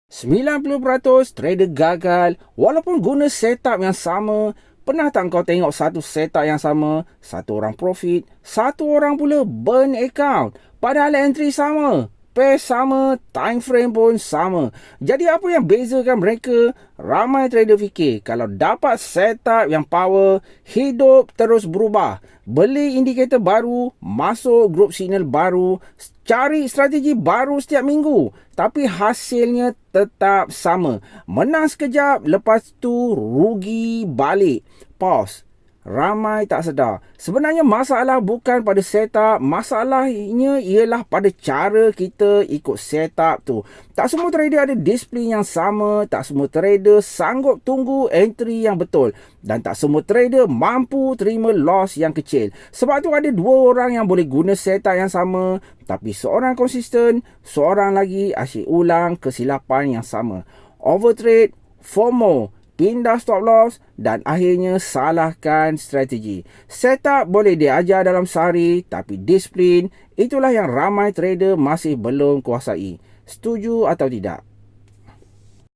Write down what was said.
90% trader gagal walaupun guna setup yang sama. Pernah tak kau tengok satu setup yang sama, satu orang profit, satu orang pula burn account, padahal entry sama, pair sama, time frame pun sama. Jadi apa yang bezakan mereka? Ramai trader fikir kalau dapat setup yang power, hidup terus berubah. Beli indikator baru, masuk group signal baru, cari strategi baru setiap minggu. Tapi hasilnya tetap sama. Menang sekejap, lepas tu rugi balik. Pause. Ramai tak sedar. Sebenarnya masalah bukan pada setup. Masalahnya ialah pada cara kita ikut setup tu. Tak semua trader ada disiplin yang sama. Tak semua trader sanggup tunggu entry yang betul. Dan tak semua trader mampu terima loss yang kecil. Sebab tu ada dua orang yang boleh guna setup yang sama. Tapi seorang konsisten, seorang lagi asyik ulang kesilapan yang sama. Overtrade, FOMO, pindah stop loss dan akhirnya salahkan strategi. Setup boleh diajar dalam sehari, tapi disiplin itulah yang ramai trader masih belum kuasai. Setuju atau tidak?